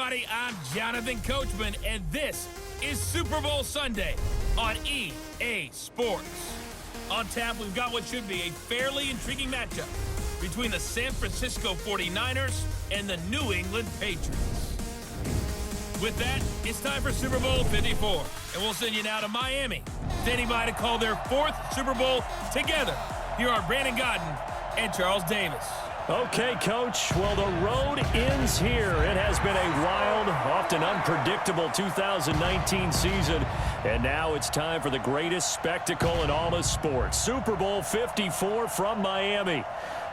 everybody. I'm Jonathan Coachman, and this is Super Bowl Sunday on EA Sports. On tap, we've got what should be a fairly intriguing matchup between the San Francisco 49ers and the New England Patriots. With that, it's time for Super Bowl 54, and we'll send you now to Miami, standing by to call their fourth Super Bowl together. Here are Brandon Gaudin and Charles Davis. Okay, Coach. Well, the road ends here. It has been a wild, often unpredictable 2019 season. And now it's time for the greatest spectacle in all of sports. Super Bowl 54 from Miami.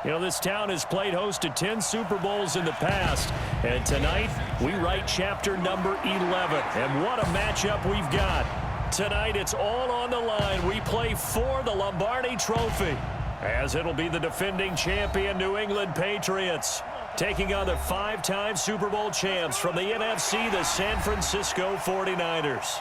You know, this town has played host to 10 Super Bowls in the past. And tonight, we write chapter number 11. And what a matchup we've got. Tonight, it's all on the line. We play for the Lombardi Trophy, as it'll be the defending champion New England Patriots taking on the five-time Super Bowl champs from the NFC, the San Francisco 49ers.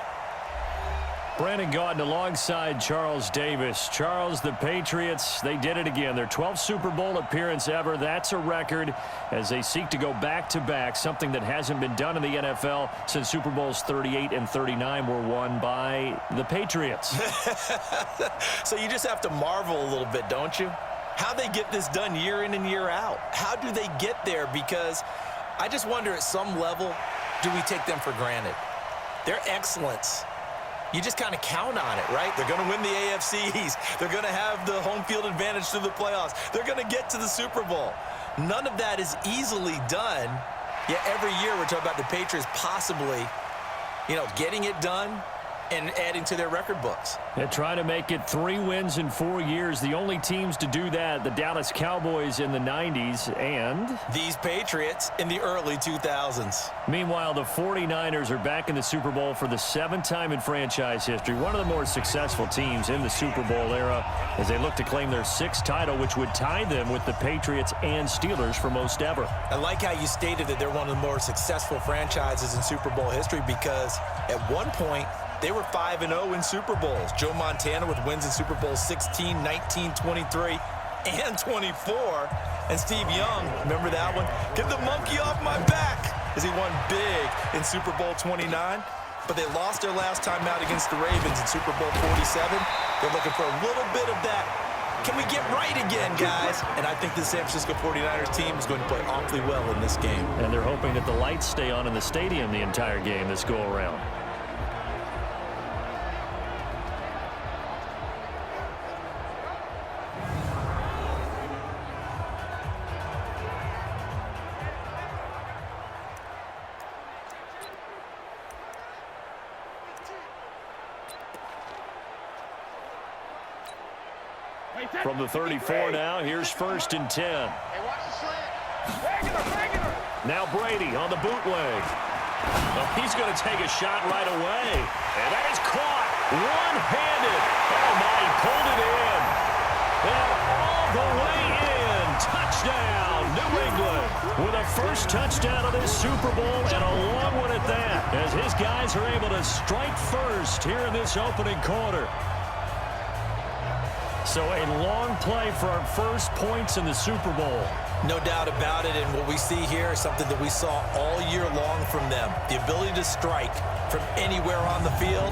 Brandon Gaudin alongside Charles Davis. Charles, the Patriots, they did it again. Their 12th Super Bowl appearance ever. That's a record as they seek to go back-to-back, something that hasn't been done in the NFL since Super Bowls 38 and 39 were won by the Patriots. So you just have to marvel a little bit, don't you? How they get this done year in and year out. How do they get there? Because I just wonder, at some level, do we take them for granted? Their excellence, you just kind of count on it, right? They're going to win the AFC East. They're going to have the home field advantage through the playoffs. They're going to get to the Super Bowl. None of that is easily done. Yet every year we're talking about the Patriots possibly, getting it done and adding to their record books. They're trying to make it 3 wins in 4 years. The only teams to do that, the Dallas Cowboys in the 90s and these Patriots in the early 2000s. Meanwhile, the 49ers are back in the Super Bowl for the 7th time in franchise history. One of the more successful teams in the Super Bowl era as they look to claim their 6th title, which would tie them with the Patriots and Steelers for most ever. I like how you stated that they're one of the more successful franchises in Super Bowl history, because at one point they were 5-0 in Super Bowls. Joe Montana with wins in Super Bowl 16, 19, 23, and 24. And Steve Young, remember that one? Get the monkey off my back, as he won big in Super Bowl 29. But they lost their last time out against the Ravens in Super Bowl 47. They're looking for a little bit of that. Can we get right again, guys? And I think the San Francisco 49ers team is going to play awfully well in this game. And they're hoping that the lights stay on in the stadium the entire game this go-around. From the 34 now, here's 1st and 10. Now Brady on the bootleg. Well, he's going to take a shot right away. And that is caught one-handed. Oh, my, he pulled it in. And all the way in. Touchdown, New England. With a first touchdown of this Super Bowl, and a long one at that, as his guys are able to strike first here in this opening quarter. So a long play for our first points in the Super Bowl. No doubt about it, and what we see here is something that we saw all year long from them. The ability to strike from anywhere on the field.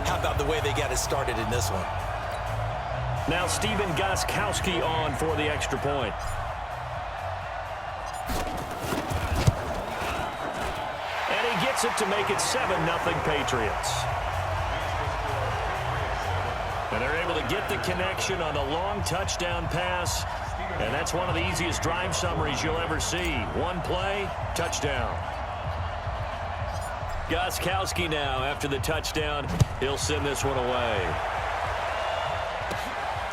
How about the way they got it started in this one? Now Stephen Gostkowski on for the extra point. And he gets it to make it 7-0 Patriots. And they're able to get the connection on the long touchdown pass. And that's one of the easiest drive summaries you'll ever see. One play, touchdown. Gostkowski now, after the touchdown, he'll send this one away.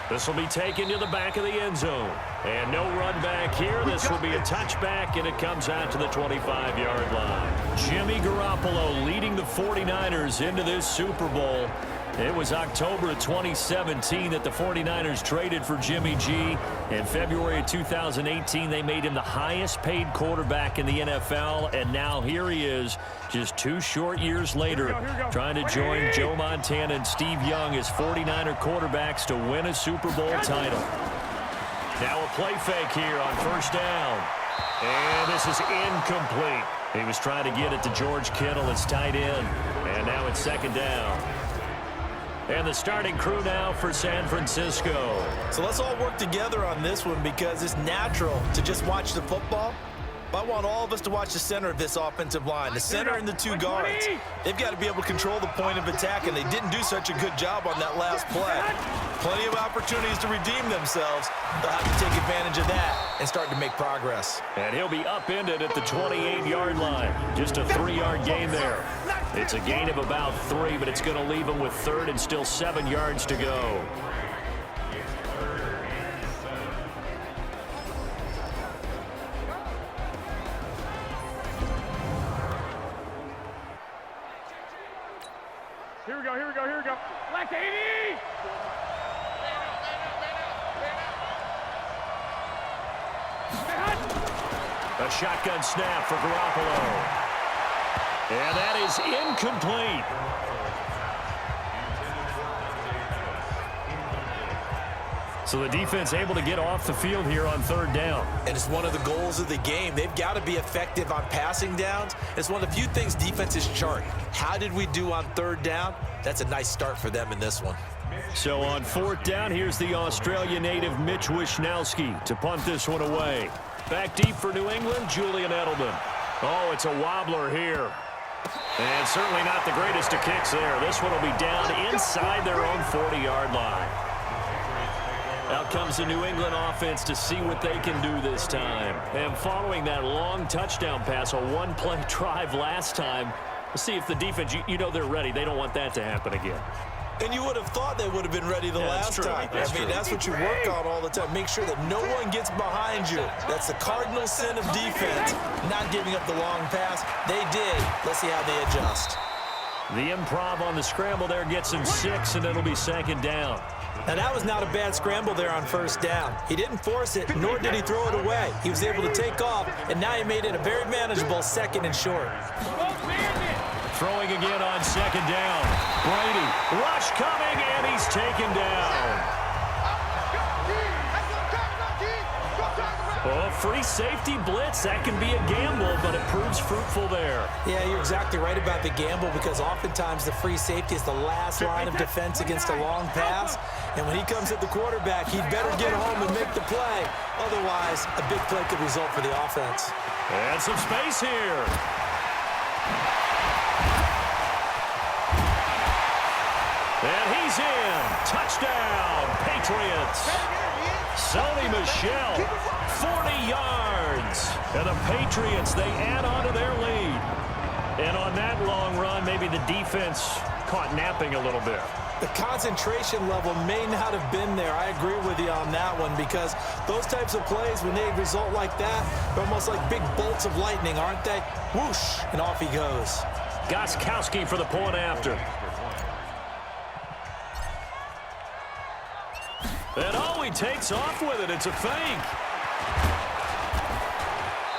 This will be taken to the back of the end zone. And no run back here. This will be a touchback, and it comes out to the 25-yard line. Jimmy Garoppolo leading the 49ers into this Super Bowl. It was October of 2017 that the 49ers traded for Jimmy G. In February of 2018, they made him the highest-paid quarterback in the NFL. And now here he is, just 2 short years later, trying to join Joe Montana and Steve Young as 49er quarterbacks to win a Super Bowl title. Now a play fake here on 1st down. And this is incomplete. He was trying to get it to George Kittle, his tight end. And now it's second down. And the starting crew now for San Francisco. So let's all work together on this one because it's natural to just watch the football. But I want all of us to watch the center of this offensive line, the center and the two guards. They've got to be able to control the point of attack, and they didn't do such a good job on that last play. Plenty of opportunities to redeem themselves. They'll have to take advantage of that and start to make progress. And he'll be upended at the 28-yard line. Just a 3-yard gain there. It's a gain of about 3, but it's going to leave him with third and still 7 yards to go. Here we go. Left 80! A shotgun snap for Garoppolo. And that is incomplete. So the defense able to get off the field here on third down. And it's one of the goals of the game. They've got to be effective on passing downs. It's one of the few things defenses chart. How did we do on third down? That's a nice start for them in this one. So on fourth down, here's the Australia native Mitch Wishnowsky to punt this one away. Back deep for New England, Julian Edelman. Oh, it's a wobbler here. And certainly not the greatest of kicks there. This one will be down inside their own 40-yard line. Out comes the New England offense to see what they can do this time. And following that long touchdown pass, a one-play drive last time, we'll see if the defense, you know they're ready. They don't want that to happen again. And you would have thought they would have been ready the last time. That's what you work on all the time. Make sure that no one gets behind you. That's the cardinal sin of defense, not giving up the long pass. They did. Let's see how they adjust. The improv on the scramble there gets him 6, and it'll be second down. Now, that was not a bad scramble there on first down. He didn't force it, nor did he throw it away. He was able to take off, and now he made it a very manageable second and short. Throwing again on second down. Brady, rush coming, and he's taken down. Oh, free safety blitz. That can be a gamble, but it proves fruitful there. Yeah, you're exactly right about the gamble because oftentimes the free safety is the last line of defense against a long pass. And when he comes at the quarterback, he'd better get home and make the play. Otherwise, a big play could result for the offense. And some space here. And he's in. Touchdown, Patriots. Sony Michel, 40 yards. And the Patriots, they add on to their lead. And on that long run, maybe the defense caught napping a little bit. The concentration level may not have been there. I agree with you on that one because those types of plays, when they result like that, they're almost like big bolts of lightning, aren't they? Whoosh, and off he goes. Gostkowski for the point after. And oh, he takes off with it. It's a fake.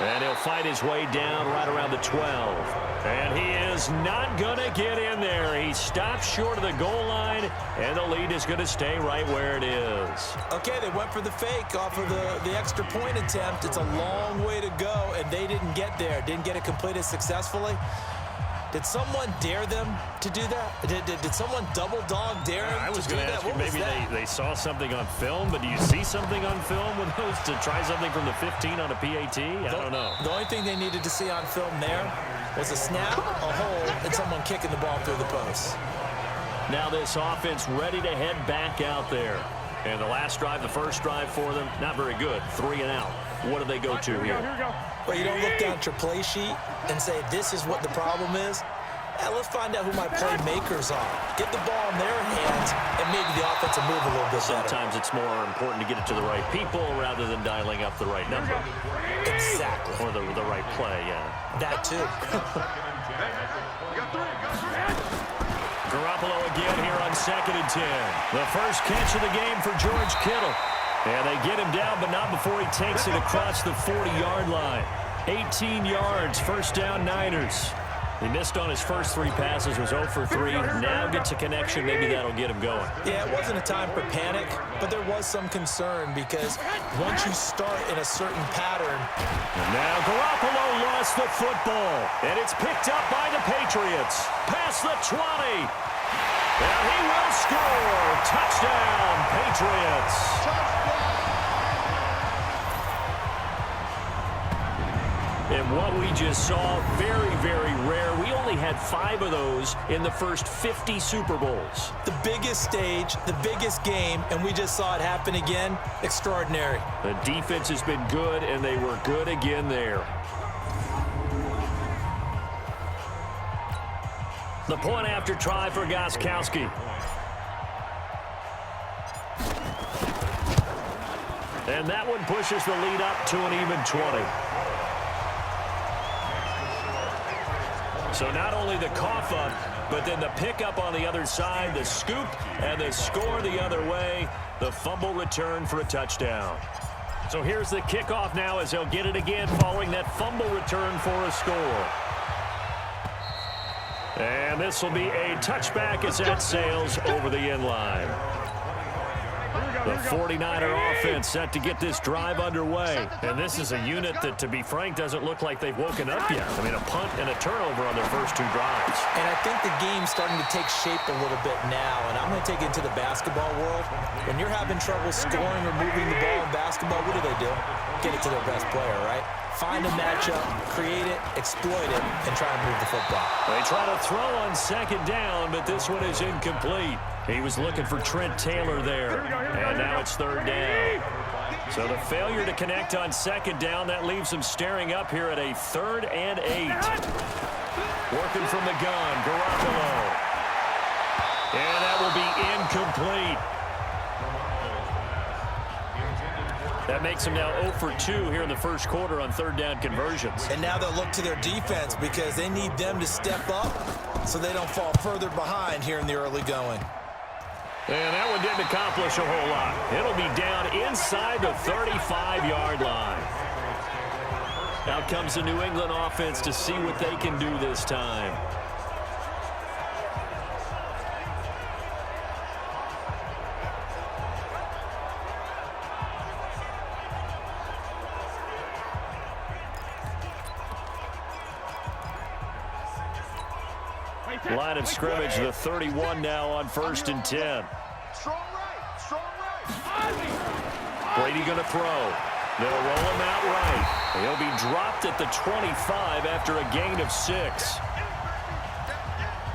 And he'll fight his way down right around the 12. And he is not going to get in there. He stops short of the goal line, and the lead is going to stay right where it is. Okay, they went for the fake off of the extra point attempt. It's a long way to go, and they didn't get there. Didn't get it completed successfully. Did someone dare them to do that? Did someone double dog dare them I was to do going to that? ask you, maybe they saw something on film, but do you see something on film with those to try something from the 15 on a PAT? I don't know. The only thing they needed to see on film there was a snap, a hole, and someone kicking the ball through the post. Now this offense ready to head back out there. And the last drive, the first drive for them, not very good. 3 and out. What do they go to here? Well, you don't look down at your play sheet and say, this is what the problem is. Let's find out who my playmakers are. Get the ball in their hands, and maybe the offense will move a little bit better. Sometimes it's more important to get it to the right people rather than dialing up the right number. Exactly. Or the right play, yeah. That too. Garoppolo again here on 2nd and 10. The first catch of the game for George Kittle. And they get him down, but not before he takes it across the 40-yard line. 18 yards, first down Niners. He missed on his first 3 passes, was 0 for 3. Now gets a connection. Maybe that'll get him going. Yeah, it wasn't a time for panic, but there was some concern because once you start in a certain pattern. And now Garoppolo lost the football, and it's picked up by the Patriots. Past the 20. And he will score. Touchdown, Patriots. And what we just saw, very, very rare. We only had 5 of those in the first 50 Super Bowls. The biggest stage, the biggest game, and we just saw it happen again. Extraordinary. The defense has been good, and they were good again there. The point after try for Gostkowski. And that one pushes the lead up to an even 20. So not only the cough up, but then the pickup on the other side, the scoop, and the score the other way. The fumble return for a touchdown. So here's the kickoff now as they'll get it again following that fumble return for a score. And this will be a touchback as that sails over the end line. The 49er offense set to get this drive underway. And this is a unit that, to be frank, doesn't look like they've woken up yet. I mean, a punt and a turnover on their first 2 drives. And I think the game's starting to take shape a little bit now. And I'm going to take it into the basketball world. When you're having trouble scoring or moving the ball in basketball, what do? Get it to their best player, right? Find a matchup, create it, exploit it, and try to move the football. They try to throw on second down, but this one is incomplete. He was looking for Trent Taylor there, and now it's 3rd down. So the failure to connect on second down, that leaves them staring up here at a 3rd and 8. Working from the gun, Garoppolo. And that will be incomplete. That makes them now 0 for 2 here in the first quarter on 3rd down conversions. And now they'll look to their defense because they need them to step up so they don't fall further behind here in the early going. And that one didn't accomplish a whole lot. It'll be down inside the 35-yard line. Out comes the New England offense to see what they can do this time. Line of scrimmage, the 31 now on 1st and 10. Brady going to throw. They'll roll him out right. He'll be dropped at the 25 after a gain of 6.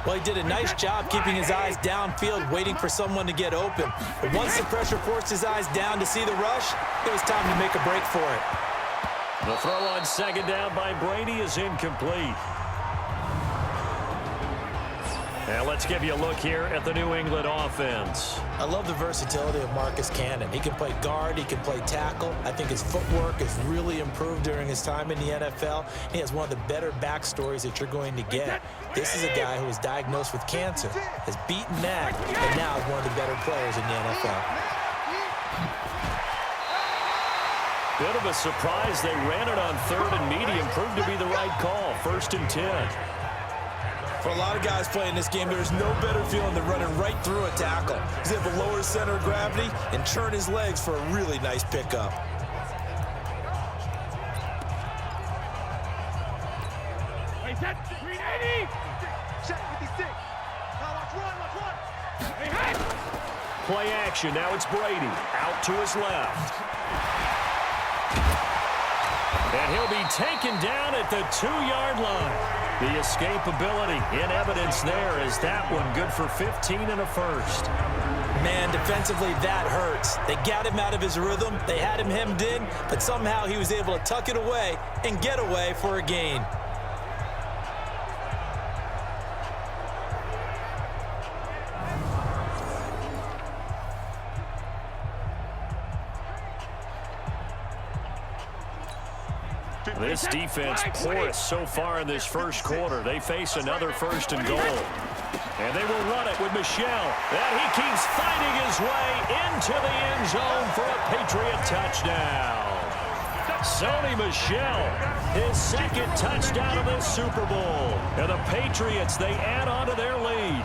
Well, he did a nice job keeping his eyes downfield, waiting for someone to get open. But once the pressure forced his eyes down to see the rush, it was time to make a break for it. The throw on second down by Brady is incomplete. Now let's give you a look here at the New England offense. I love the versatility of Marcus Cannon. He can play guard, he can play tackle. I think his footwork has really improved during his time in the NFL. He has one of the better backstories that you're going to get. This is a guy who was diagnosed with cancer, has beaten that, and now is one of the better players in the NFL. Bit of a surprise. They ran it on 3rd and medium. Proved to be the right call. 1st and 10. For a lot of guys playing this game, there's no better feeling than running right through a tackle. He's able to lower his center of gravity and turn his legs for a really nice pickup. Hey, set, 380. Check 56. Now watch run. Hey, hey. Play action. Now it's Brady. Out to his left. And he'll be taken down at the 2-yard line. The escapability in evidence there. Is that one good for 15 and a first? Man, defensively, that hurts. They got him out of his rhythm. They had him hemmed in, but somehow he was able to tuck it away and get away for a gain. This defense porous so far in this first quarter. They face another 1st and goal. And they will run it with Michel. And he keeps fighting his way into the end zone for a Patriot touchdown. Sony Michel, his second touchdown of this Super Bowl. And the Patriots, they add on to their lead.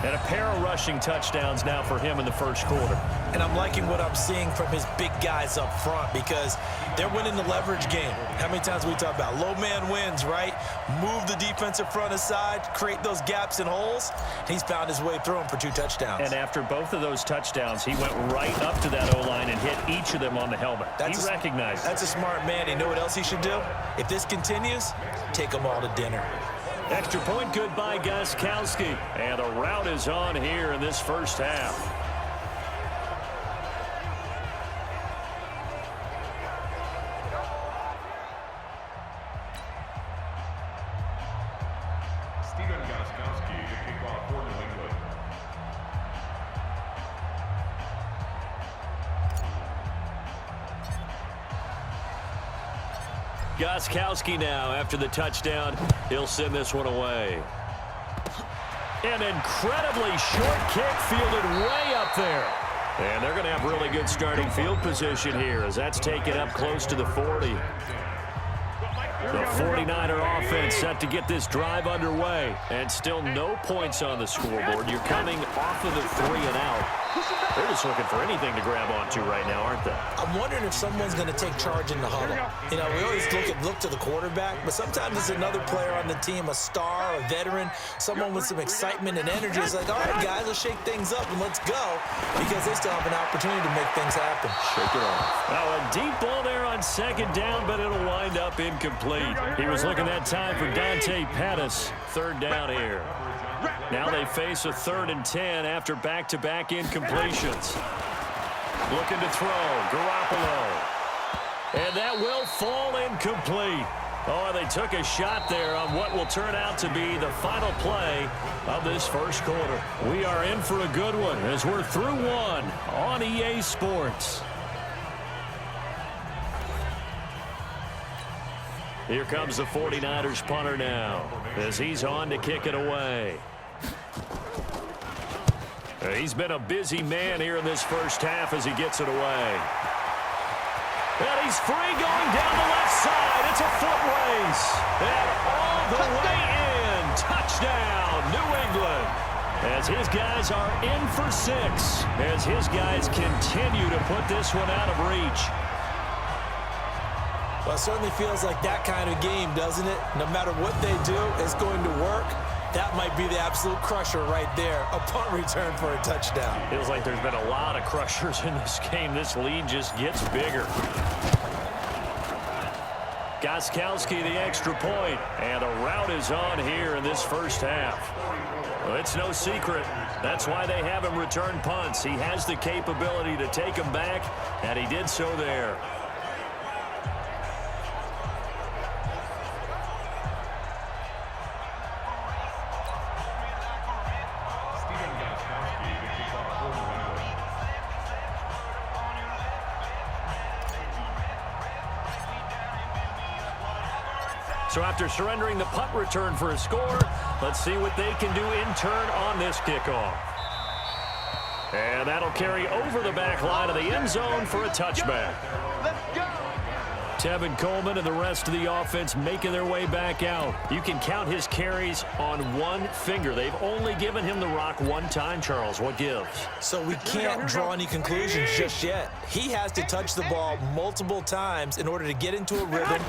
And a pair of rushing touchdowns now for him in the first quarter. And I'm liking what I'm seeing from his big guys up front because they're winning the leverage game. How many times we talk about low man wins, right? Move the defensive front aside, create those gaps and holes. He's found his way through them for 2 touchdowns. And after both of those touchdowns, he went right up to that O-line and hit each of them on the helmet. He recognized it. That's a smart man. You know what else he should do? If this continues, take them all to dinner. Extra point good by Gostkowski. And the route is on here in this first half. Stephen Gostkowski, the kickoff for New England. Gostkowski now after the touchdown. He'll send this one away. An incredibly short kick fielded way up there. And they're going to have really good starting field position here as that's taken up close to the 40. The 49er offense set to get this drive underway. And still no points on the scoreboard. You're coming off of the 3 and out. They're just looking for anything to grab onto right now, aren't they? I'm wondering if someone's going to take charge in the huddle. You know, we always look to the quarterback, but sometimes it's another player on the team, a star, a veteran, someone with some excitement and energy. It's like, all right, guys, let's shake things up and let's go because they still have an opportunity to make things happen. Shake it off. Now a deep ball there on second down, but it'll wind up incomplete. He was looking that time for Dante Pettis. Third down here. Now they face a 3rd and 10 after back-to-back incompletions. Looking to throw, Garoppolo. And that will fall incomplete. Oh, they took a shot there on what will turn out to be the final play of this first quarter. We are in for a good one as we're through one on EA Sports. Here comes the 49ers punter now as he's on to kick it away. He's been a busy man here in this first half as he gets it away. And he's free going down the left side. It's a foot race. And all the way in. Touchdown, New England. As his guys are in for 6. As his guys continue to put this one out of reach. Well, it certainly feels like that kind of game, doesn't it? No matter what they do, it's going to work. That might be the absolute crusher right there. A punt return for a touchdown. Feels like there's been a lot of crushers in this game. This lead just gets bigger. Gostkowski the extra point. And the route is on here in this first half. Well, it's no secret. That's why they have him return punts. He has the capability to take them back, and he did so there. So after surrendering the punt return for a score, let's see what they can do in turn on this kickoff. And that'll carry over the back line of the end zone for a touchback. Let's go. Tevin Coleman and the rest of the offense making their way back out. You can count his carries on one finger. They've only given him the rock one time, Charles. What gives? So we can't draw any conclusions just yet. He has to touch the ball multiple times in order to get into a rhythm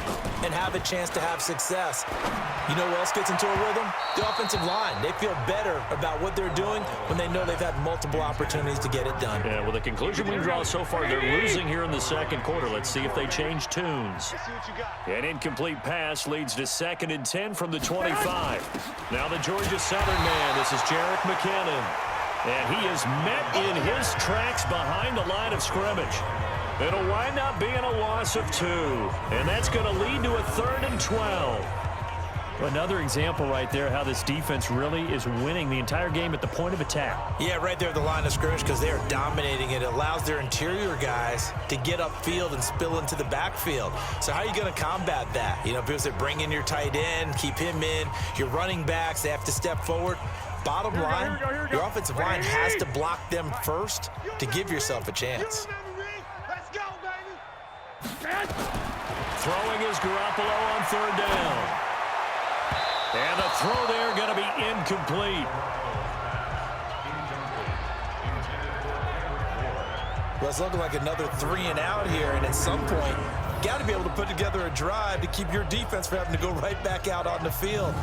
and have a chance to have success. You know who else gets into a rhythm? The offensive line. They feel better about what they're doing when they know they've had multiple opportunities to get it done. Yeah, well, the conclusion we draw so far, they're losing here in the second quarter. Let's see if they change tunes. An incomplete pass leads to 2nd and 10 from the 25. Now the Georgia Southern man. This is Jerick McKinnon. And he is met in his tracks behind the line of scrimmage. It'll wind up being a loss of 2. And that's going to lead to a 3rd and 12. Another example right there how this defense really is winning the entire game at the point of attack. Yeah, right there at the line of scrimmage because they are dominating it. It allows their interior guys to get upfield and spill into the backfield. So how are you going to combat that? You know, because they bring in your tight end, keep him in. Your running backs, they have to step forward. Bottom line, your offensive line has to block them first to give yourself a chance. Let's go, baby. throwing is Garoppolo on third down. And the throw there going to be incomplete. Well, it's looking like another 3 and out here, and at some point, you got to be able to put together a drive to keep your defense from having to go right back out on the field.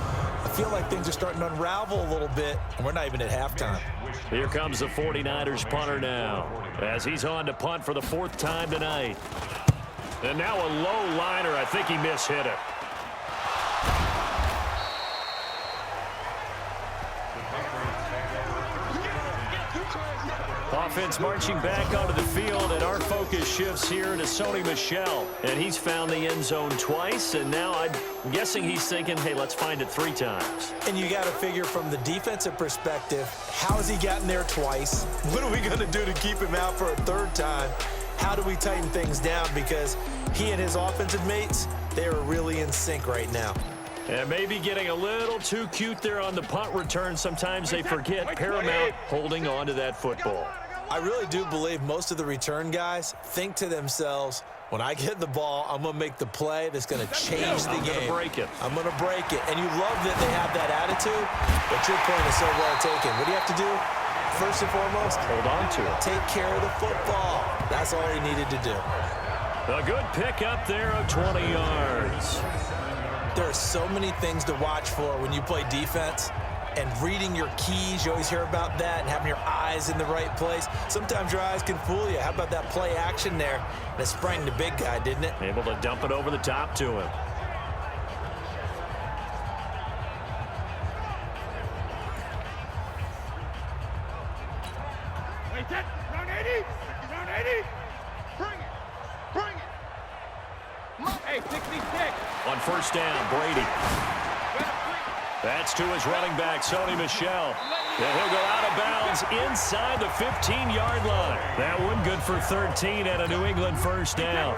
I feel like things are starting to unravel a little bit, and we're not even at halftime. Here comes the 49ers punter now, as he's on to punt for the 4th time tonight. And now a low liner. I think he mishit it. Offense marching back onto the field, and our focus shifts here to Sony Michel. And he's found the end zone twice, and now I'm guessing he's thinking, hey, let's find it 3 times. And you got to figure from the defensive perspective, how has he gotten there twice? What are we going to do to keep him out for a 3rd time? How do we tighten things down? Because he and his offensive mates, they are really in sync right now. And maybe getting a little too cute there on the punt return. Sometimes they forget paramount holding on to that football. I really do believe most of the return guys think to themselves, when I get the ball, I'm going to make the play that's going to change the game. I'm going to break it. And you love that they have that attitude, but your point is so well taken. What do you have to do? First and foremost, hold on to it. Take care of the football. That's all he needed to do. A good pick up there of 20 yards. There are so many things to watch for when you play defense. And reading your keys, you always hear about that, and having your eyes in the right place. Sometimes your eyes can fool you. How about that play action there? That sprang the big guy, didn't it? Able to dump it over the top to him. Wait, that, round 80, round 80. Bring it. Hey, 66. On first down, Brady. That's to his running back, Sony Michel. And he'll go out of bounds inside the 15-yard line. That one good for 13 and a New England first down.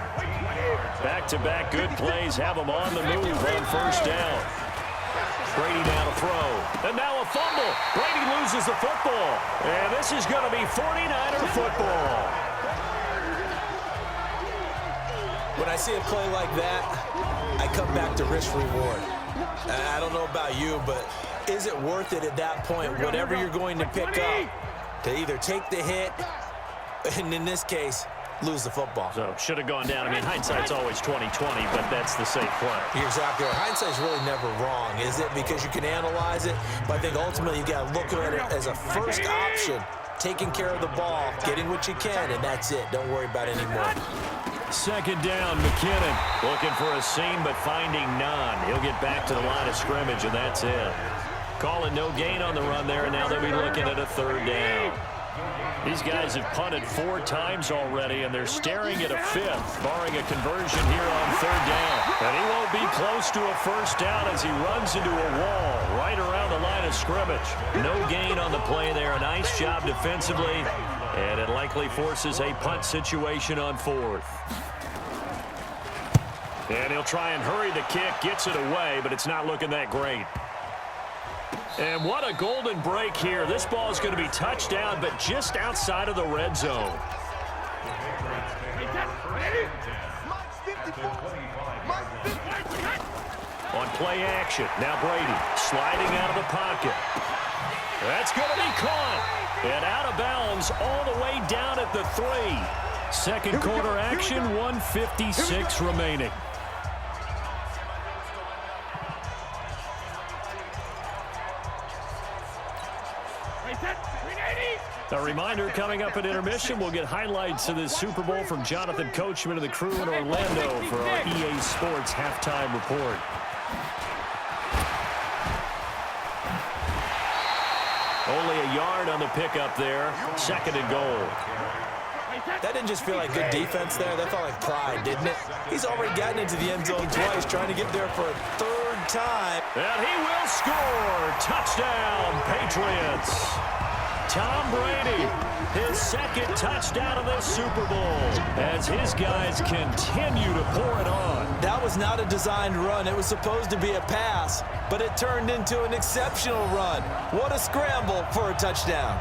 Back-to-back good plays have them on the move on first down. Brady now to throw. And now a fumble. Brady loses the football. And this is going to be 49er football. When I see a play like that, I come back to risk-reward. I don't know about you, but is it worth it at that point, whatever you're going to pick up, to either take the hit, and in this case, lose the football? So, should have gone down. I mean, hindsight's always 20/20, but that's the safe play. You're exactly right. Hindsight's really never wrong, is it? Because you can analyze it, but I think ultimately you got to look at it as a first option, taking care of the ball, getting what you can, and that's it. Don't worry about it anymore. Second down, McKinnon looking for a seam but finding none. He'll get back to the line of scrimmage, and that's it. Calling no gain on the run there, and now they'll be looking at a 3rd down. These guys have punted 4 times already, and they're staring at a 5th, barring a conversion here on 3rd down. And he won't be close to a first down as he runs into a wall right around the line of scrimmage. No gain on the play there. A nice job defensively, and it likely forces a punt situation on 4th. And he'll try and hurry the kick, gets it away, but it's not looking that great. And what a golden break here. This ball is going to be touchdown, but just outside of the red zone. On play action, now Brady sliding out of the pocket. That's going to be caught. And out of bounds all the way down at the 3. Second quarter action, 1:56 remaining. A reminder, coming up at intermission, we'll get highlights of this Super Bowl from Jonathan Coachman and the crew in Orlando for our EA Sports halftime report. Only a yard on the pickup there. 2nd and goal. That didn't just feel like good defense there. That felt like pride, didn't it? He's already gotten into the end zone twice, trying to get there for a 3rd time. And he will score. Touchdown, Patriots. Tom Brady, his 2nd touchdown of this Super Bowl, as his guys continue to pour it on. That was not a designed run. It was supposed to be a pass, but it turned into an exceptional run. What a scramble for a touchdown.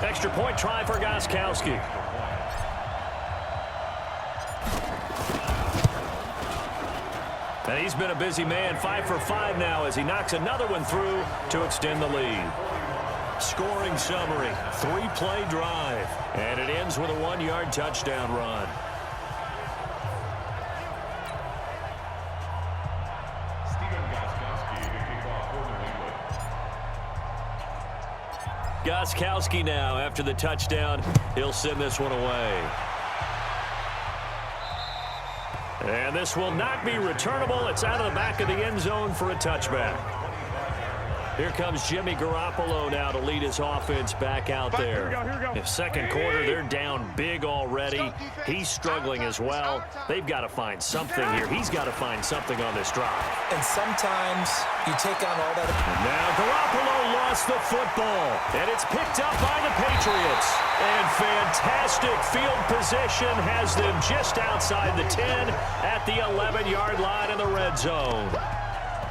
Extra point try for Gostkowski. And he's been a busy man, 5 for 5 now as he knocks another one through to extend the lead. Scoring summary, 3-play drive. And it ends with a 1-yard touchdown run. Gostkowski now after the touchdown. He'll send this one away. And this will not be returnable. It's out of the back of the end zone for a touchback. Here comes Jimmy Garoppolo now to lead his offense back out there. In second quarter, they're down big already. He's struggling as well. They've got to find something here. He's got to find something on this drive. And sometimes you take on all that. Now Garoppolo lost the football, and it's picked up by the Patriots. And fantastic field position has them just outside the 10 at the 11-yard line in the red zone.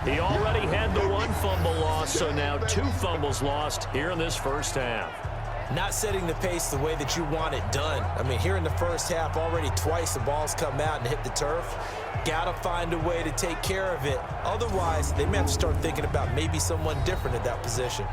He already had the 1 fumble loss, so now 2 fumbles lost here in this first half. Not setting the pace the way that you want it done. I mean, here in the first half, already twice the ball's come out and hit the turf. Got to find a way to take care of it. Otherwise, they may have to start thinking about maybe someone different at that position.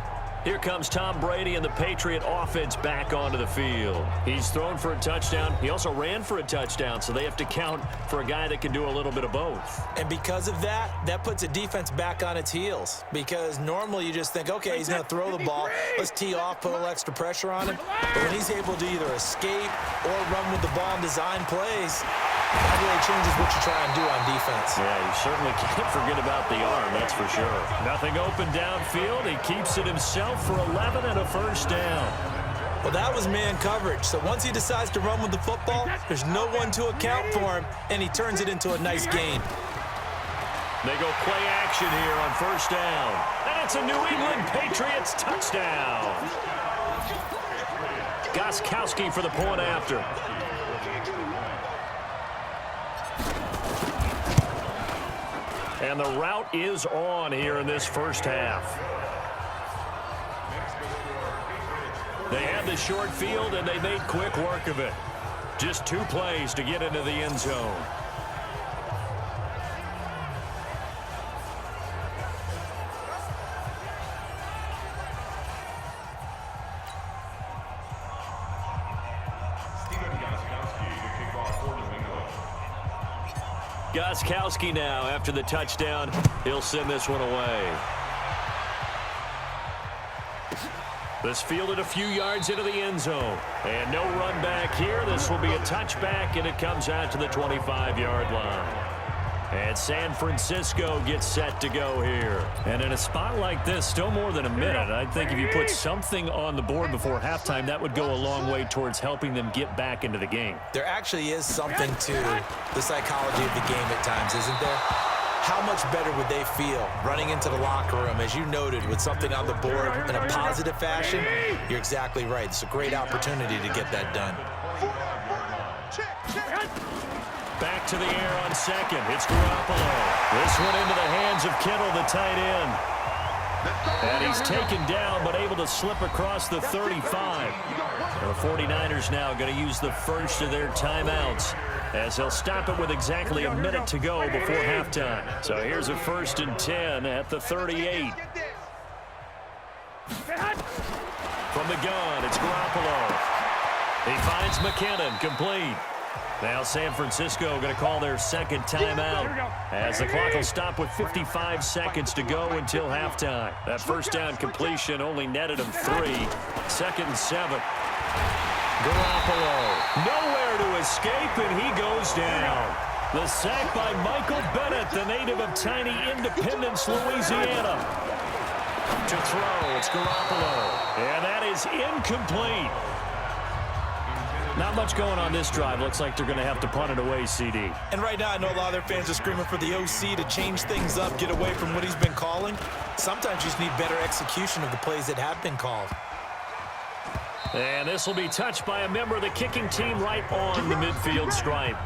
Here comes Tom Brady and the Patriot offense back onto the field. He's thrown for a touchdown. He also ran for a touchdown, so they have to count for a guy that can do a little bit of both. And because of that, that puts a defense back on its heels. Because normally you just think, okay, he's going to throw the ball. Let's tee off, put a little extra pressure on him. But when he's able to either escape or run with the ball and design plays, that really changes what you try and do on defense. Yeah, you certainly can't forget about the arm, that's for sure. Nothing open downfield. He keeps it himself for 11 and a first down. Well, that was man coverage. So once he decides to run with the football, there's no one to account for him, and he turns it into a nice gain. They go play action here on first down. And it's a New England Patriots touchdown. Gostkowski for the point after. And the route is on here in this first half. They had the short field, and they made quick work of it. Just 2 plays to get into the end zone. Gostkowski now after the touchdown. He'll send this one away. This fielded a few yards into the end zone. And no run back here. This will be a touchback, and it comes out to the 25-yard line. And San Francisco gets set to go here. And in a spot like this, still more than a minute, I think if you put something on the board before halftime, that would go a long way towards helping them get back into the game. There actually is something to the psychology of the game at times, isn't there? How much better would they feel running into the locker room, as you noted, with something on the board in a positive fashion? You're exactly right. It's a great opportunity to get that done. Back to the air on second. It's Garoppolo. This one into the hands of Kittle, the tight end. And he's taken down, but able to slip across the 35. The 49ers now going to use the first of their timeouts, as they'll stop it with exactly a minute to go before halftime. So here's a 1st and 10 at the 38. From the gun, it's Garoppolo. He finds McKinnon, complete. Now San Francisco going to call their second timeout, as the clock will stop with 55 seconds to go until halftime. That first down completion only netted them 3. 2nd and 7. Garoppolo nowhere to escape, and he goes down. The sack by Michael Bennett, the native of tiny Independence, Louisiana. To throw, it's Garoppolo, and that is incomplete. Not much going on this drive. Looks like they're going to have to punt it away, CD. And right now, I know a lot of their fans are screaming for the OC to change things up, get away from what he's been calling. Sometimes you just need better execution of the plays that have been called. And this will be touched by a member of the kicking team right on the midfield stripe.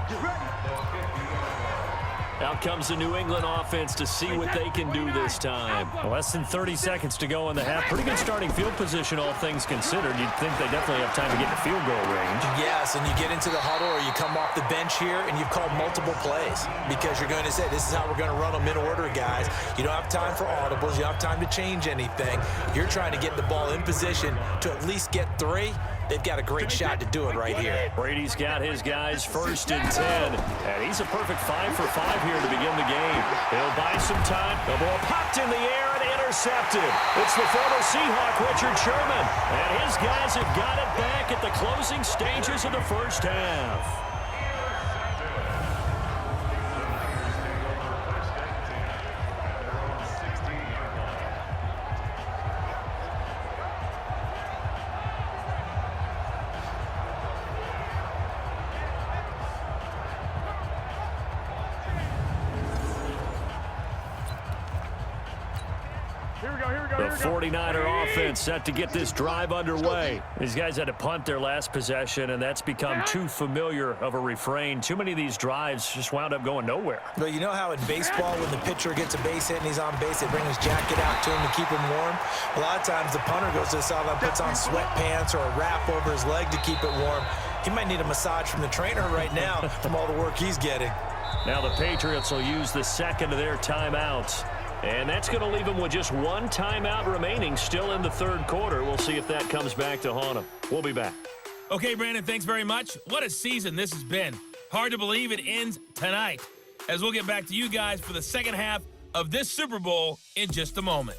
Out comes the New England offense to see what they can do this time. Less than 30 seconds to go in the half. Pretty good starting field position, all things considered. You'd think they definitely have time to get in field goal range. Yes, and you get into the huddle or you come off the bench here and you've called multiple plays because you're going to say, this is how we're going to run them in order, guys. You don't have time for audibles. You don't have time to change anything. You're trying to get the ball in position to at least get 3. They've got a great shot to do it right here. Brady's got his guys 1st and 10. And he's a perfect 5 for 5 here to begin the game. He'll buy some time. The ball popped in the air and intercepted. It's the former Seahawk, Richard Sherman. And his guys have got it back at the closing stages of the first half. The 49er offense set to get this drive underway. These guys had to punt their last possession, and that's become too familiar of a refrain. Too many of these drives just wound up going nowhere. But you know how in baseball, when the pitcher gets a base hit and he's on base, they bring his jacket out to him to keep him warm? A lot of times the punter goes to the sideline, puts on sweatpants or a wrap over his leg to keep it warm. He might need a massage from the trainer right now from all the work he's getting. Now the Patriots will use the second of their timeouts. And that's going to leave them with just 1 timeout remaining still in the third quarter. We'll see if that comes back to haunt them. We'll be back. Okay, Brandon, thanks very much. What a season this has been. Hard to believe it ends tonight, as we'll get back to you guys for the second half of this Super Bowl in just a moment.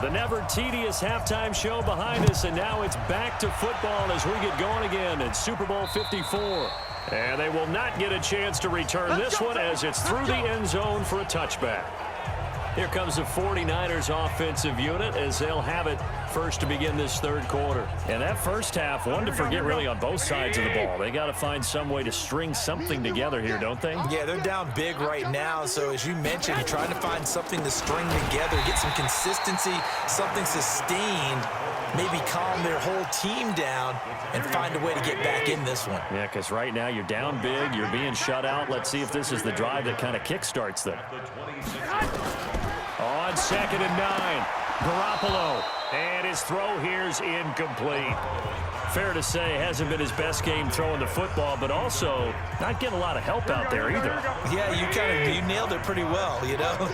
The never tedious halftime show behind us, and now it's back to football as we get going again in Super Bowl 54. And they will not get a chance to return this one as it's through the end zone for a touchback. Here comes the 49ers offensive unit as they'll have it first to begin this third quarter. And that first half, one to forget really on both sides of the ball. They got to find some way to string something together here, don't they? Yeah, they're down big right now. So as you mentioned, you're trying to find something to string together, get some consistency, something sustained, maybe calm their whole team down and find a way to get back in this one. Yeah, because right now you're down big, you're being shut out. Let's see if this is the drive that kind of kickstarts them. On 2nd and 9, Garoppolo, and his throw here's incomplete. Fair to say, hasn't been his best game throwing the football, but also not getting a lot of help out there either. Yeah, you nailed it pretty well, you know.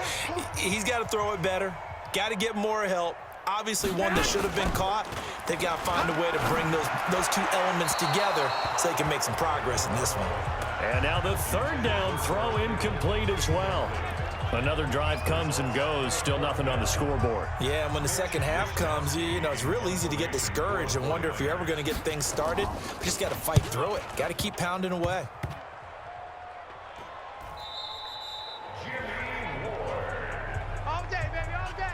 He's got to throw it better, got to get more help. Obviously one that should have been caught. They've got to find a way to bring those two elements together so they can make some progress in this one. And now the third down throw incomplete as well. Another drive comes and goes, still nothing on the scoreboard. Yeah, and when the second half comes, you know, it's real easy to get discouraged and wonder if you're ever going to get things started. You just got to fight through it. Got to keep pounding away. All day, baby, all day.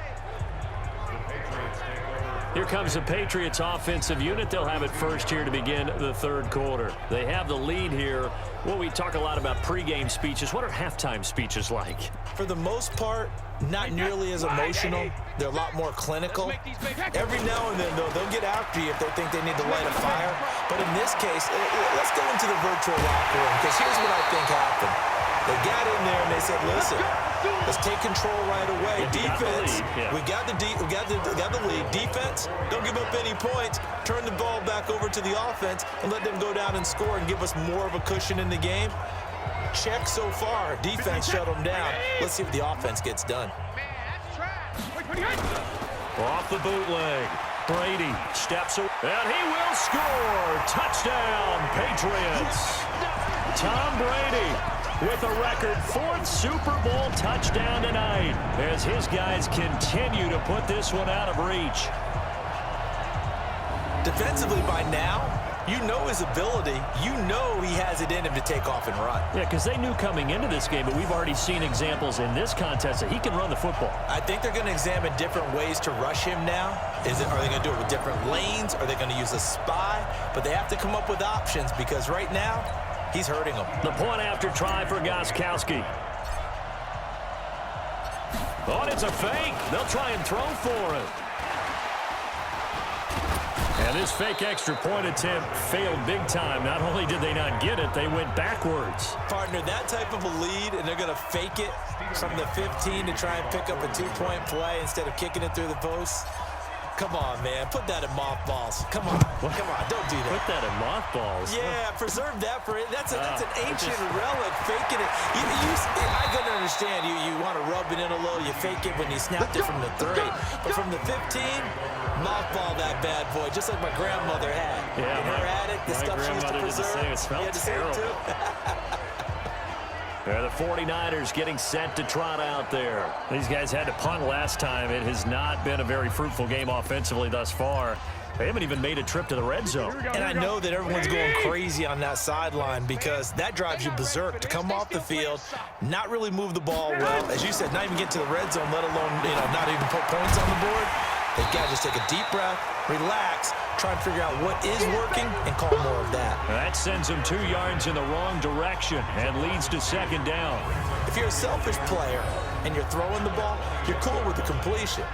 Here comes the Patriots offensive unit. They'll have it first here to begin the third quarter. They have the lead here. Well, we talk a lot about pregame speeches. What are halftime speeches like? For the most part, not nearly as emotional. They're a lot more clinical. Every now and then, though, they'll get after you if they think they need to light a fire. But in this case, let's go into the virtual locker room, because here's what I think happened. They got in there and they said, listen, let's take control right away. Defense, we got the lead. Defense, don't give up any points. Turn the ball back over to the offense and let them go down and score and give us more of a cushion in the game. Check so far. Defense shut them down. Let's see if the offense gets done. Off the bootleg. Brady steps away, and he will score. Touchdown, Patriots. Tom Brady with a record 4th Super Bowl touchdown tonight as his guys continue to put this one out of reach. Defensively by now, You know his ability. You know he has it in him to take off and run. Yeah, because they knew coming into this game, but we've already seen examples in this contest that he can run the football. I think they're going to examine different ways to rush him now. Are they going to do it with different lanes? Are they going to use a spy? But they have to come up with options because right now, he's hurting them. The point after try for Gostkowski. Oh, and it's a fake. They'll try and throw for it. And this fake extra point attempt failed big time. Not only did they not get it, they went backwards. Partner, that type of a lead, and they're going to fake it from the 15 to try and pick up a 2-point play instead of kicking it through the post. Come on, man. Put that in mothballs. Come on. What? Come on. Don't do that. Put that in mothballs. Yeah, preserve that for it. That's an ancient relic. Faking it. I couldn't understand. You want to rub it in a little. You fake it when you snapped it from the 3. But from the 15, mothball that bad boy, just like my grandmother had. Yeah, in her attic, the stuff she used to preserve. It smelled terrible. The 49ers getting set to trot out there. These guys had to punt last time. It has not been a very fruitful game offensively thus far. They haven't even made a trip to the red zone. And I know that everyone's going crazy on that sideline because that drives you berserk to come off the field, not really move the ball well. As you said, not even get to the red zone, let alone not even put points on the board. They've got to just take a deep breath, relax, try and figure out what is working, and call more of that. That sends them 2 yards in the wrong direction and leads to second down. If you're a selfish player and you're throwing the ball, you're cool with the completion.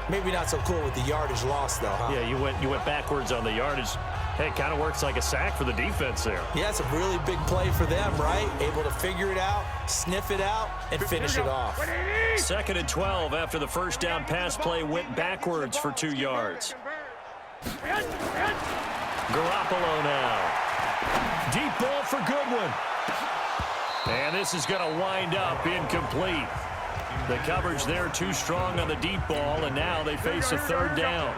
Maybe not so cool with the yardage loss, though, huh? Yeah, you went backwards on the yardage. Hey, it kind of works like a sack for the defense there. Yeah, it's a really big play for them, right? Able to figure it out, sniff it out, and finish it off. 2nd and 12 after the first down pass play went backwards for 2 yards. Garoppolo now. Deep ball for Goodwin. And this is going to wind up incomplete. The coverage there too strong on the deep ball, and now they face a 3rd down.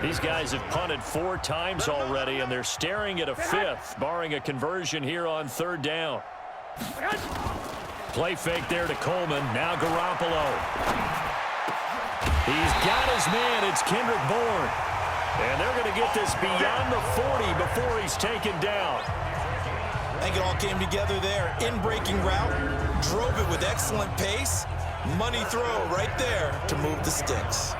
These guys have punted 4 times already, and they're staring at a 5th, barring a conversion here on 3rd down. Play fake there to Coleman. Now Garoppolo. He's got his man. It's Kendrick Bourne. And they're going to get this beyond the 40 before he's taken down. I think it all came together there. In-breaking route, drove it with excellent pace. Money throw right there to move the sticks.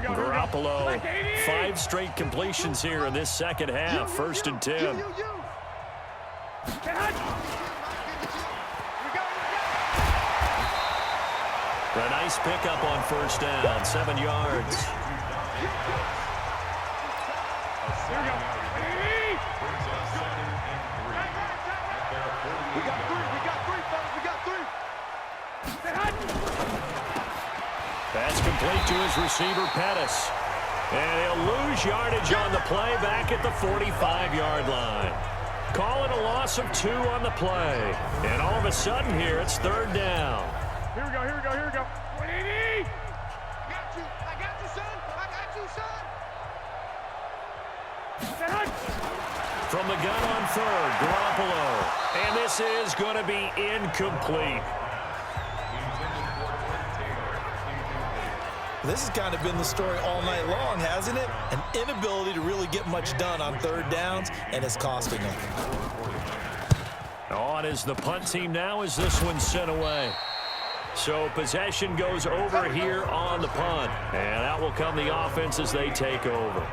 Garoppolo, 5 straight completions here in this second half. 1st and 10. A nice pickup on 1st down, 7 yards. We got 3, fellas. We got 3. Pass complete to his receiver, Pettis. And he'll lose yardage on the play back at the 45-yard line. Call it a loss of 2 on the play. And all of a sudden here, it's 3rd down. Here we go. 180. I got you, son. From the gun on 3rd, Garoppolo. And this is going to be incomplete. This has kind of been the story all night long, hasn't it? An inability to really get much done on 3rd downs, and it's costing them. On is the punt team now as this one's sent away. So possession goes over here on the punt. And out will come the offense as they take over.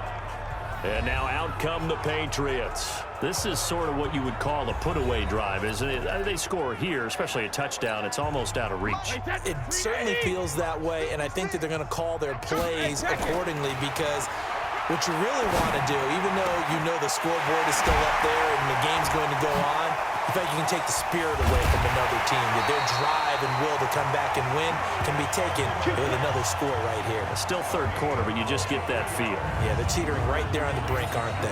And now out come the Patriots. This is sort of what you would call a put-away drive, isn't it? They score here, especially a touchdown. It's almost out of reach. It certainly feels that way, and I think that they're going to call their plays accordingly because what you really want to do, even though you know the scoreboard is still up there and the game's going to go on, in fact, you can take the spirit away from another team. That their drive and will to come back and win can be taken with another score right here. It's still 3rd quarter, but you just get that feel. Yeah, they're teetering right there on the brink, aren't they?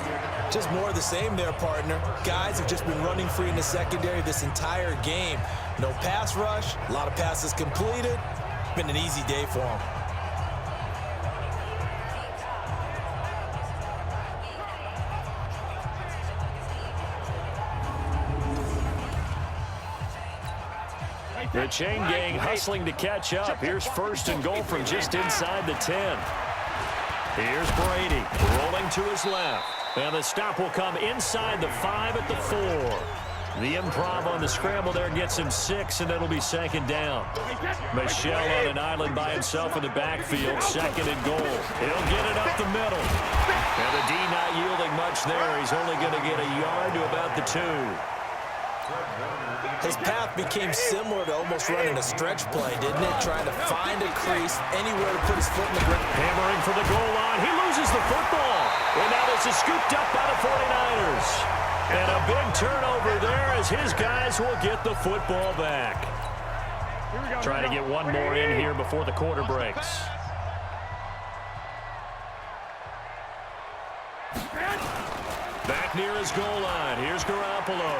Just more of the same there, partner. Guys have just been running free in the secondary this entire game. No pass rush, a lot of passes completed. Been an easy day for them. The chain gang hustling to catch up. Here's first and goal from just inside the 10. Here's Brady rolling to his left. And the stop will come inside the 5 at the 4. The improv on the scramble there gets him 6, and it'll be second down. Michel on an island by himself in the backfield, second and goal. He'll get it up the middle. And the D not yielding much there. He's only going to get a yard to about the 2. His path became similar to almost running a stretch play, didn't it? Trying to find a crease, anywhere to put his foot in the ground. Hammering for the goal line. He loses the football. And now this is scooped up by the 49ers. And a big turnover there as his guys will get the football back. Trying to get one more in here before the quarter breaks. Back near his goal line. Here's Garoppolo.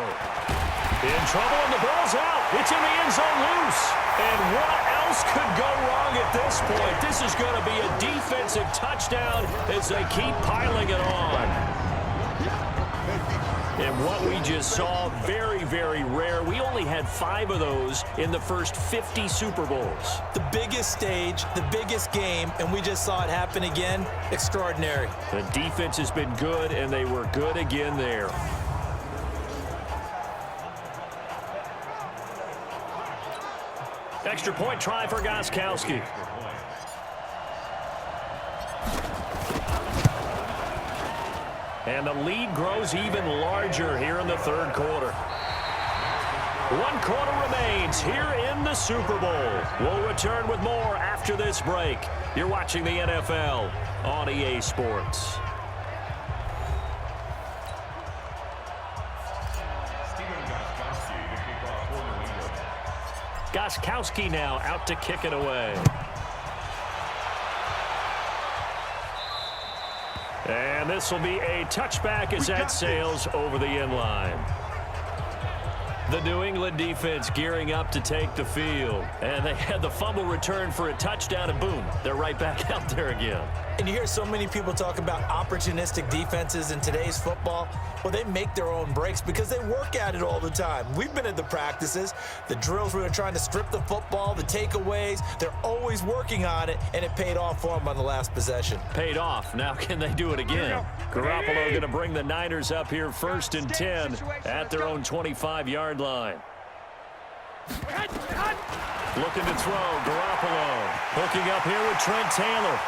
In trouble, and the ball's out. It's in the end zone loose. And what else could go wrong at this point? This is going to be a defensive touchdown as they keep piling it on. And what we just saw, very, very rare. We only had 5 of those in the first 50 Super Bowls. The biggest stage, the biggest game, and we just saw it happen again. Extraordinary. The defense has been good, and they were good again there. Extra point try for Gostkowski. And the lead grows even larger here in the third quarter. 1 quarter remains here in the Super Bowl. We'll return with more after this break. You're watching the NFL on EA Sports. Gostkowski now out to kick it away. And this will be a touchback as that sails over the end line. The New England defense gearing up to take the field. And they had the fumble return for a touchdown, and boom, they're right back out there again. And you hear so many people talk about opportunistic defenses in today's football. Well, they make their own breaks because they work at it all the time. We've been at the practices, the drills where they're trying to strip the football, the takeaways. They're always working on it, and it paid off for them on the last possession. Paid off. Now can they do it again? Garoppolo going to bring the Niners up here first and 10 at their own 25-yard line. Looking to throw. Garoppolo hooking up here with Trent Taylor.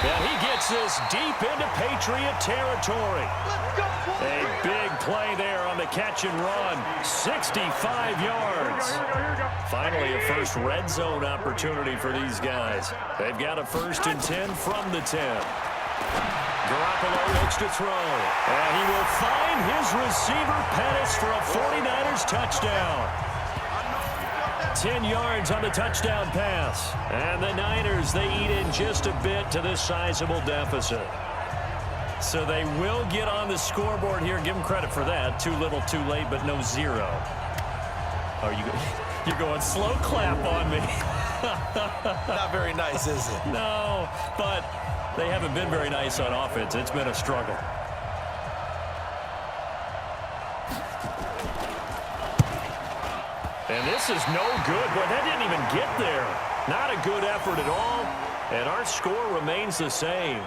And he gets this deep into Patriot territory. A big play there on the catch and run. 65 yards. Finally, a first red zone opportunity for these guys. They've got a first and 10 from the 10. Garoppolo looks to throw. And he will find his receiver, Pettis, for a 49ers touchdown. 10 yards on the touchdown pass. And the Niners, they eat in just a bit to this sizable deficit. So they will get on the scoreboard here. Give them credit for that. Too little, too late, but no 0. Oh, you're going slow clap on me. Not very nice, is it? No, but they haven't been very nice on offense. It's been a struggle. And this is no good. Boy, that didn't even get there. Not a good effort at all. And our score remains the same.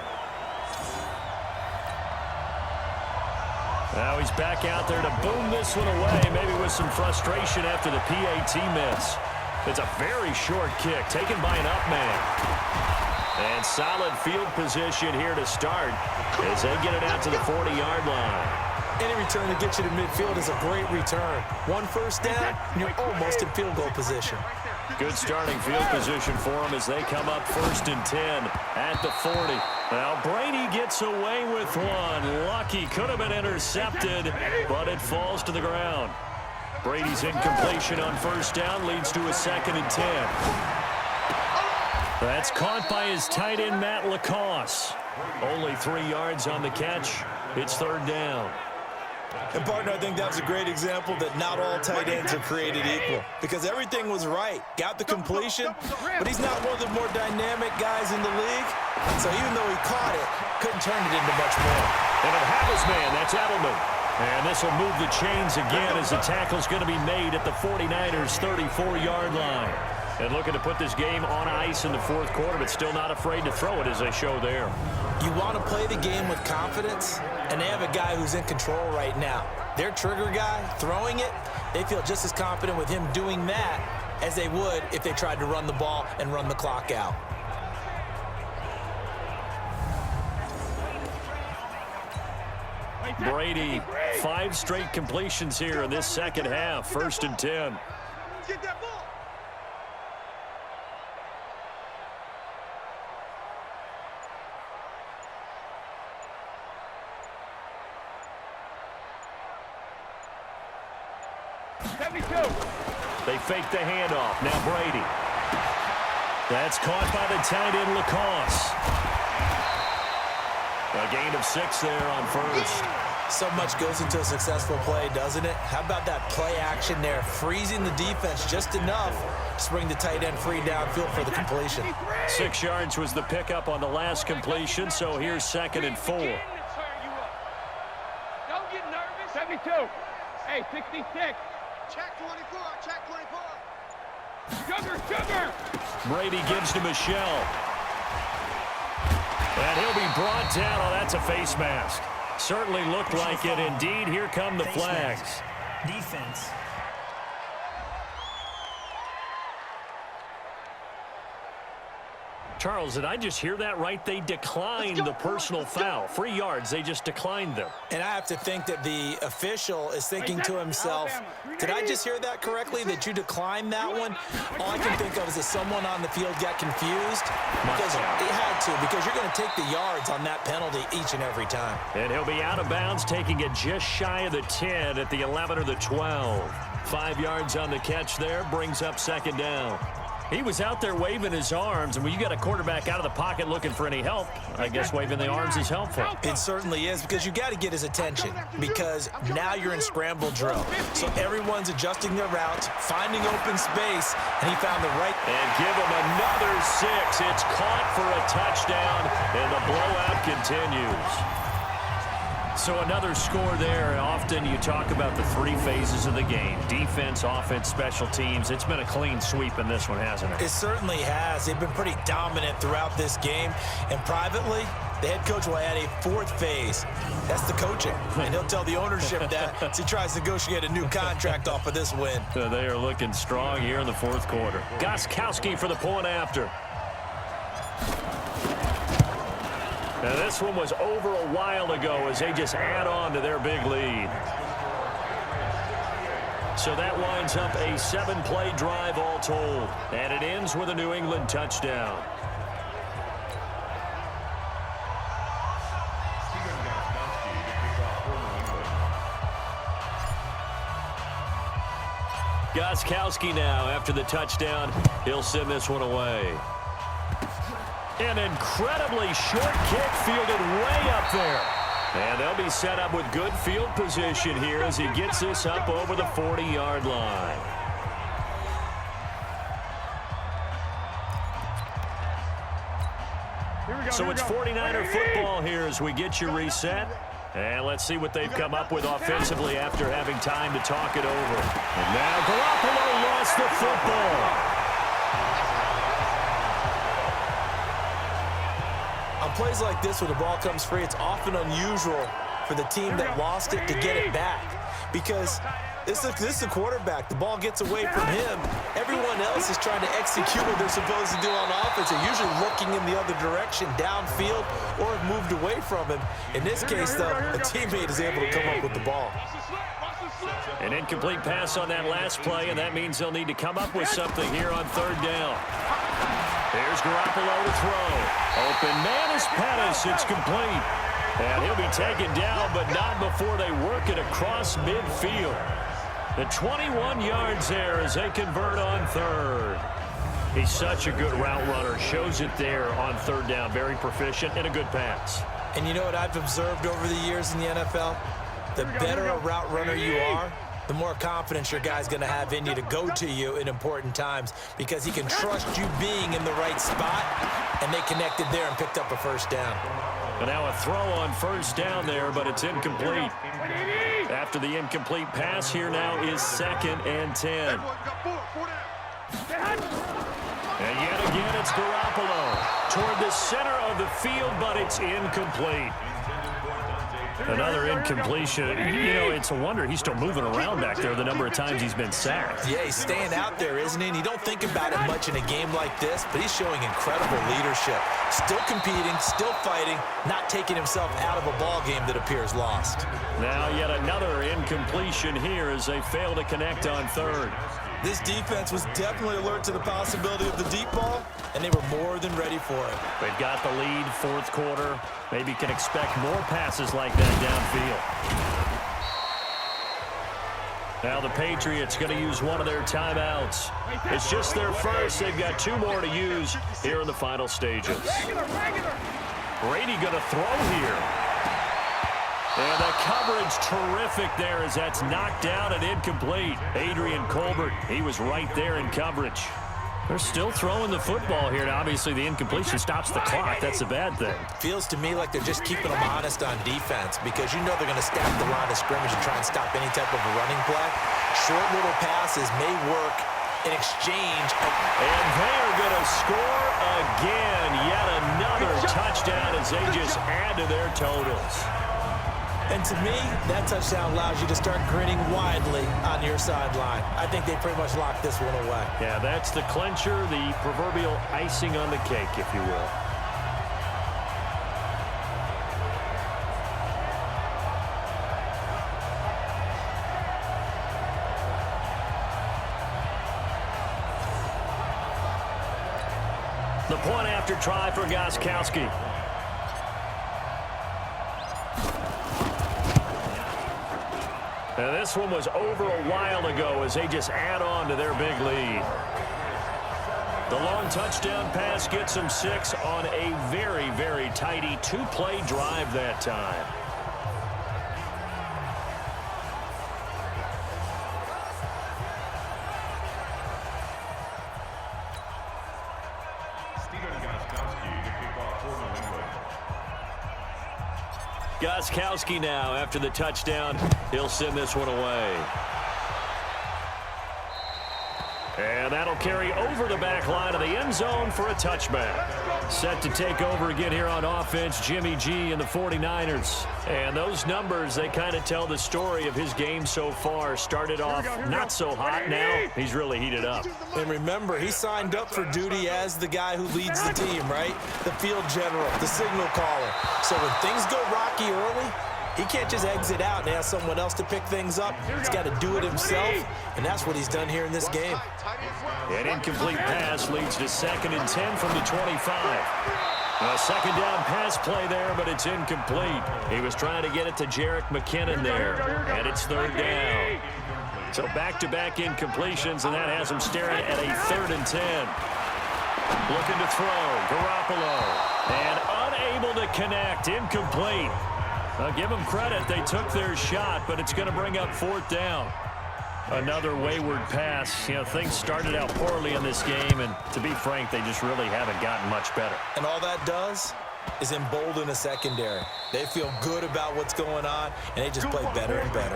Now he's back out there to boom this one away, maybe with some frustration after the PAT miss. It's a very short kick taken by an up man. And solid field position here to start as they get it out to the 40-yard line. Any return to get you to midfield is a great return. 1 first down, and you're almost in field goal position. Good starting field position for them as they come up first and 10 at the 40. Now Brady gets away with one. Lucky, could have been intercepted, but it falls to the ground. Brady's incompletion on first down leads to a second and 10. That's caught by his tight end, Matt Lacoste. Only 3 yards on the catch. It's third down. And, partner, I think that was a great example that not all tight ends are created equal because everything was right. Got the completion, but he's not one of the more dynamic guys in the league. So even though he caught it, couldn't turn it into much more. And a Havas man, that's Edelman. And this will move the chains again as the tackle's going to be made at the 49ers' 34-yard line. And looking to put this game on ice in the fourth quarter, but still not afraid to throw it as they show there. You want to play the game with confidence, and they have a guy who's in control right now. Their trigger guy, throwing it, they feel just as confident with him doing that as they would if they tried to run the ball and run the clock out. Brady, 5 straight completions here in this second half. 1st and 10. Get that ball. They fake the handoff. Now Brady. That's caught by the tight end, Lacoste. A gain of 6 there on first. So much goes into a successful play, doesn't it? How about that play action there? Freezing the defense just enough to bring the tight end free downfield for the completion. 6 yards was the pickup on the last completion, so here's 2nd and 4. Don't get nervous. 72. Hey, 66. Check 24. Check 24. Sugar. Brady gives to Michelle. And he'll be brought down. Oh, that's a face mask. Certainly looked like it. Indeed, here come the flags. Defense. Charles, did I just hear that right? They declined the personal foul. 3 yards, they just declined them. And I have to think that the official is thinking to himself, did I just hear that correctly, that you declined that one? All I can think of is that someone on the field got confused. Because he had to, because you're going to take the yards on that penalty each and every time. And he'll be out of bounds, taking it just shy of the 10 at the 11 or the 12. 5 yards on the catch there, brings up 2nd down. He was out there waving his arms, and when you got a quarterback out of the pocket looking for any help, I guess waving the arms is helpful. It certainly is, because you got to get his attention, because now you're in scramble drill. So everyone's adjusting their routes, finding open space, and he found the right. And give him another 6. It's caught for a touchdown, and the blowout continues. So another score there. Often you talk about the 3 phases of the game: defense, offense, special teams. It's been a clean sweep in this one, hasn't it? It certainly has. They've been pretty dominant throughout this game. And privately, the head coach will add a 4th phase. That's the coaching. And he'll tell the ownership that as he tries to negotiate a new contract off of this win. So they are looking strong here in the 4th quarter. Gostkowski for the point after. Now this one was over a while ago as they just add on to their big lead. So that winds up a 7-play drive all told. And it ends with a New England touchdown. Gostkowski now after the touchdown. He'll send this one away. An incredibly short kick fielded way up there. And they'll be set up with good field position here as he gets this up over the 40-yard line. So it's 49er football here as we get you reset. And let's see what they've come up with offensively after having time to talk it over. And now Garoppolo lost the football. On plays like this where the ball comes free, it's often unusual for the team that lost it to get it back. Because this is the quarterback. The ball gets away from him. Everyone else is trying to execute what they're supposed to do on offense. They're usually looking in the other direction, downfield, or have moved away from him. In this case, though, a teammate is able to come up with the ball. An incomplete pass on that last play, and that means they'll need to come up with something here on 3rd down. Here's Garoppolo to throw. Open man is Pettis. It's complete. And he'll be taken down, but not before they work it across midfield. The 21 yards there as they convert on 3rd. He's such a good route runner. Shows it there on 3rd down. Very proficient and a good pass. And you know what I've observed over the years in the NFL? The better a route runner you are, the more confidence your guy's going to have in you to go to you in important times, because he can trust you being in the right spot, and they connected there and picked up a 1st down. And now a throw on 1st down there, but it's incomplete. After the incomplete pass, here now is 2nd and 10. And yet again, it's Garoppolo toward the center of the field, but it's incomplete. Another incompletion. You know, it's a wonder he's still moving around back there the number of times he's been sacked. Yeah, he's staying out there, isn't he? And you don't think about it much in a game like this, but he's showing incredible leadership. Still competing, still fighting, not taking himself out of a ball game that appears lost. Now yet another incompletion here as they fail to connect on 3rd. This defense was definitely alert to the possibility of the deep ball, and they were more than ready for it. They've got the lead, 4th quarter. Maybe can expect more passes like that downfield. Now the Patriots going to use one of their timeouts. It's just their first. They've got 2 more to use here in the final stages. Brady going to throw here. And the coverage terrific there as that's knocked down and incomplete. Adrian Colbert, he was right there in coverage. They're still throwing the football here, and obviously the incompletion stops the clock. That's a bad thing. Feels to me like they're just keeping them honest on defense because you know they're going to stack the line of scrimmage and try and stop any type of a running play. Short little passes may work in exchange. And they are going to score again. Yet another touchdown as they just add to their totals. And to me, that touchdown allows you to start grinning widely on your sideline. I think they pretty much locked this one away. Yeah, that's the clincher, the proverbial icing on the cake, if you will. The point after try for Gostkowski. And this one was over a while ago as they just add on to their big lead. The long touchdown pass gets them 6 on a very, very tidy 2-play drive that time. Gostkowski now after the touchdown. He'll send this one away. And that'll carry over the back line of the end zone for a touchback. Set to take over again here on offense, Jimmy G and the 49ers. And those numbers, they kind of tell the story of his game so far. Started off not so hot. Now he's really heated up. And remember, he signed up for duty as the guy who leads the team, right? The field general, the signal caller. So when things go rocky early, he can't just exit out and ask someone else to pick things up. He's got to do it himself, and that's what he's done here in this game. An incomplete pass leads to 2nd and 10 from the 25. A second down pass play there, but it's incomplete. He was trying to get it to Jerick McKinnon there, and it's 3rd down. So back-to-back incompletions, and that has him staring at a 3rd and 10. Looking to throw, Garoppolo, and unable to connect, incomplete. I'll give them credit. They took their shot, but it's going to bring up 4th down. Another wayward pass. You know, things started out poorly in this game, and to be frank, they just really haven't gotten much better. And all that does is embolden a secondary. They feel good about what's going on, and they just play better and better.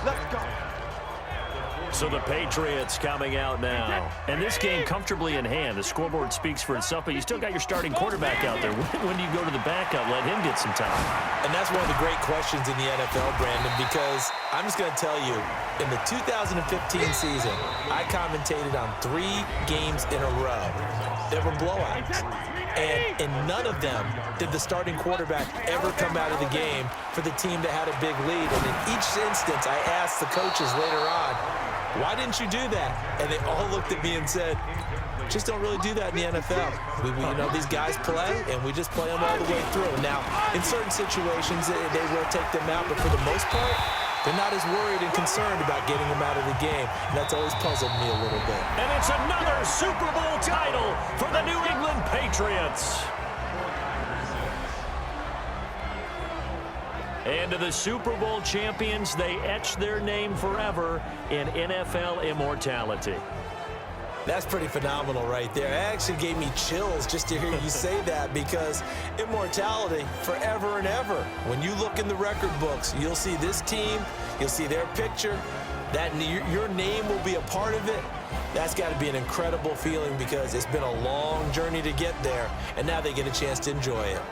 Let's go. So the Patriots coming out now. And this game comfortably in hand. The scoreboard speaks for itself, but you still got your starting quarterback out there. When do you go to the backup? Let him get some time. And that's one of the great questions in the NFL, Brandon, because I'm just going to tell you, in the 2015 season, I commentated on 3 games in a row. There were blowouts. And in none of them did the starting quarterback ever come out of the game for the team that had a big lead. And in each instance, I asked the coaches later on, why didn't you do that? And they all looked at me and said, just don't really do that in the NFL. We you know, these guys play, and we just play them all the way through. Now, in certain situations, they will take them out, but for the most part, they're not as worried and concerned about getting them out of the game. And that's always puzzled me a little bit. And it's another Super Bowl title for the New England Patriots. And to the Super Bowl champions, they etch their name forever in NFL immortality. That's pretty phenomenal right there. It actually gave me chills just to hear you say that, because immortality forever and ever. When you look in the record books, you'll see this team, you'll see their picture, that your name will be a part of it. That's got to be an incredible feeling, because it's been a long journey to get there, and now they get a chance to enjoy it.